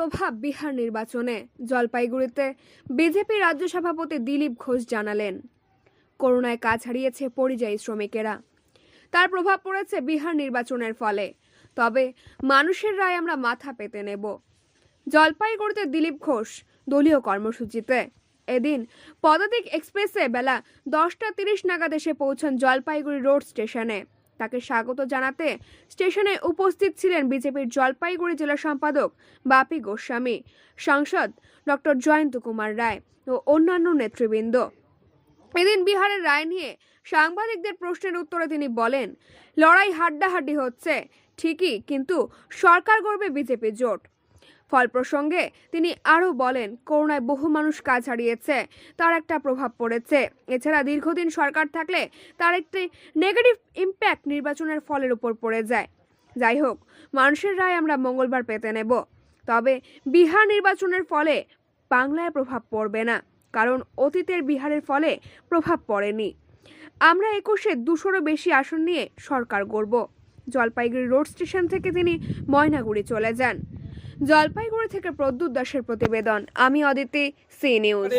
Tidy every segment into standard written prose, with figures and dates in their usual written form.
প্রভাব বিহার নির্বাচনে। জলপাইগুড়িতে বিজেপি রাজ্য সভাপতি দিলীপ ঘোষ জানালেন, করোনায় কাজ হারিয়েছে পরিযায়ী শ্রমিকেরা, তার প্রভাব পড়েছে বিহার নির্বাচনের ফলে। তবে মানুষের রায় আমরা মাথা পেতে নেব। জলপাইগুড়িতে দিলীপ ঘোষ দলীয় কর্মসূচিতে। এদিন পদাতিক এক্সপ্রেসে বেলা 10:30 নাগাদ এসে পৌঁছান জলপাইগুড়ি রোড স্টেশনে। তাকে স্বাগত জানাতে স্টেশনে উপস্থিত ছিলেন বিজেপির জলপাইগুড়ি জেলা সম্পাদক বাপি গোস্বামী, সাংসদ ডক্টর জয়ন্ত কুমার রায় ও অন্যান্য নেতৃবৃন্দ। এদিন বিহারের রায় নিয়ে সাংবাদিকদের প্রশ্নের উত্তরে তিনি বলেন, লড়াই হাড্ডাহাড্ডি হচ্ছে ঠিকই, কিন্তু সরকার গড়বে বিজেপি জোট। ফল প্রসঙ্গে তিনি আরও বলেন, করোনায় বহু মানুষ কাজ হারিয়েছে, তার একটা প্রভাব পড়েছে। এছাড়া দীর্ঘদিন সরকার থাকলে তার একটি নেগেটিভ ইম্প্যাক্ট নির্বাচনের ফলের উপর পড়ে যায়। যাই হোক, মানুষের রায় আমরা মঙ্গলবার পেতে নেব। তবে বিহার নির্বাচনের ফলে বাংলায় প্রভাব পড়বে না, কারণ অতীতের বিহারের ফলে প্রভাব পড়েনি। আমরা 21-এ 200-রও বেশি আসন নিয়ে সরকার গড়ব। জলপাইগুড়ি রোড স্টেশন থেকে তিনি ময়নাগুড়ি চলে যান। জলপাইগুড়ি থেকে প্রদ্যুৎ দাসের প্রতিবেদন। আমি অদিতি, সি নিউজ।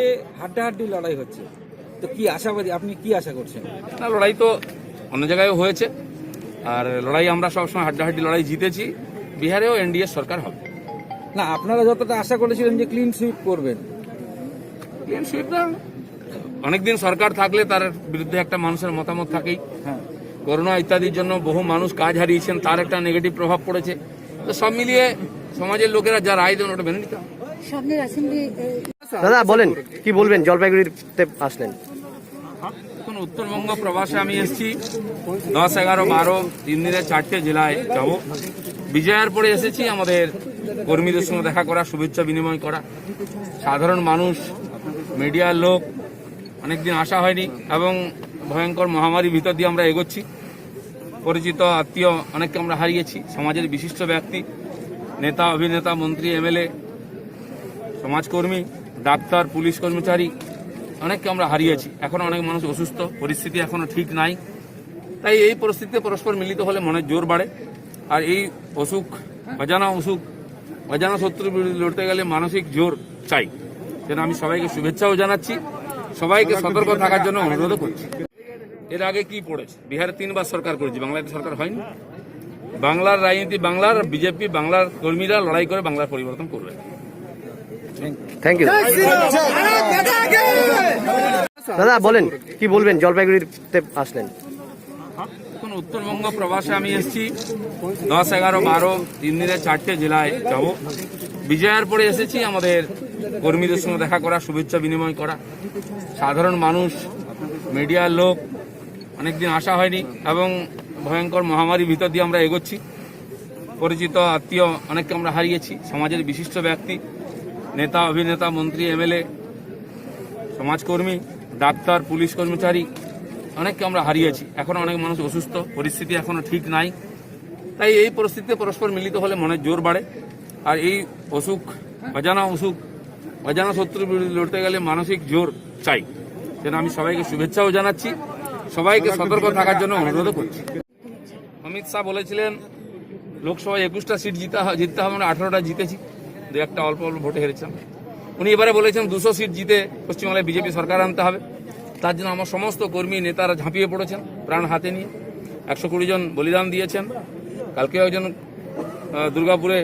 হাড্ডাহাড্ডি লড়াই হচ্ছে, তো কি আশাবাদী, আপনি কি আশা করছেন? না, লড়াই তো অন্য জায়গায় হয়েছে, আর লড়াই আমরা সবসময় হাড্ডাহাড্ডি লড়াই জিতেছি। বিহারেও এনডিএ সরকার হবে। না, আপনারা যতটা আশা করেছিলেন যে ক্লিন সুইপ করবেন, ক্লিন সুইপটা অনেকদিন সরকার থাকলে তার বিরুদ্ধে একটা মানুষের মতামত থাকেই। হ্যাঁ, করোনা ইত্যাদির জন্য বহু মানুষ কাজ হারিয়েছেন, তার একটা নেগেটিভ প্রভাব পড়েছে। তো সব মিলিয়ে সমাজের লোকেরা যা রায় দেন ওটা মেনে নিতে হবে। দাদা বলেন, কি বলবেন? জলপাইগুড়িতে আসলেন, এখন উত্তরবঙ্গ প্রবাসে আমি এসেছি। 10, 11, 12 3 দিনে 4টে জেলায় যাব। বিজয়ার পরে এসেছি আমাদের কর্মীদের সঙ্গে দেখা করা, শুভেচ্ছা বিনিময় করা। সাধারণ মানুষ, মিডিয়ার লোক, অনেকদিন আসা হয়নি এবং ভয়ঙ্কর মহামারীর ভিতর দিয়ে আমরা এগোচ্ছি। পরিচিত আত্মীয় অনেককে আমরা হারিয়েছি। সমাজের বিশিষ্ট ব্যক্তি, নেতা, অভিনেতা, মন্ত্রী, এমএলএ, সমাজকর্মী, ডাক্তার, পুলিশ কর্মচারী অনেককে আমরা হারিয়েছি। এখন অনেক মানুষ অসুস্থ, পরিস্থিতি এখনো ঠিক নাই। তাই এই পরিস্থিতিতে পরস্পর মিলিত হলে মনের জোর বাড়ে। আর এই অজানা শত্রুর বিরুদ্ধে লড়তে গেলে মানসিক জোর চাই। যেন আমি সবাইকে শুভেচ্ছাও জানাচ্ছি, সবাইকে সতর্ক থাকার জন্য অনুরোধ করছি। এর আগে কি পড়েছে? বিহারে 3বার সরকার করেছি, বাংলাদেশ সরকার হয়নি। বাংলার রাজনীতি, বাংলার বিজেপি, বাংলার কর্মীরা লড়াই করে বাংলার পরিবর্তন করবে। Thank you. দাদা বলেন, কি বলবেন? জলপাইগুড়িতে আসলেন, এখন উত্তরবঙ্গ প্রবাসে আমি এসেছি। 10, 11, 12 3 দিনে 4টে জেলায় যাব। বিজয়ার পরে এসেছি আমাদের কর্মীদের সঙ্গে দেখা করা, শুভেচ্ছা বিনিময় করা। সাধারণ মানুষ, মিডিয়ার লোক, অনেকদিন আসা হয়নি এবং ভয়ঙ্কর মহামারীর ভিতর দিয়ে আমরা এগোচ্ছি। পরিচিত আত্মীয় অনেককে আমরা হারিয়েছি। সমাজের বিশিষ্ট ব্যক্তি, নেতা, অভিনেতা, মন্ত্রী, এমএলএ, সমাজকর্মী, ডাক্তার, পুলিশ কর্মচারী অনেককে আমরা হারিয়েছি। এখন অনেক মানুষ অসুস্থ, পরিস্থিতি এখনো ঠিক নাই। তাই এই পরিস্থিতিতে পরস্পর মিলিত হলে মনের জোর বাড়ে। আর এই অজানা শত্রুর বিরুদ্ধে লড়তে গেলে মানসিক জোর চাই। যেন আমি সবাইকে শুভেচ্ছাও জানাচ্ছি, সবাইকে সতর্ক থাকার জন্য অনুরোধ করছি। অমিত শাহ বলেছিলেন লোকসভায় 21টা সিট জিততে হবে, আমরা 18টা জিতেছি, 2-1টা অল্প ভোটে হেরেছিলাম। উনি এবারে বলেছেন 200 সিট জিতে পশ্চিমবাংলায় বিজেপি সরকার আনতে হবে। তার জন্য আমার সমস্ত কর্মী নেতারা ঝাঁপিয়ে পড়েছেন প্রাণ হাতে নিয়ে। 120 জন বলিদান দিয়েছেন। কালকে একজন দুর্গাপুরে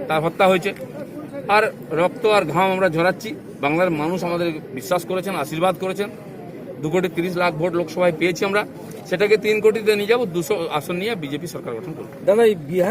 তার হত্যা হয়েছে। আর রক্ত আর ঘাম আমরা ঝরাচ্ছি। বাংলার মানুষ আমাদের বিশ্বাস করেছেন, আশীর্বাদ করেছেন। 2,30,00,000 ভোট লোকসভায় পেয়েছি আমরা, সেটাকে 3 কোটিতে নিয়ে যাব। 200 আসন নিয়ে বিজেপি সরকার গঠন করব। দাদা এই বিহারে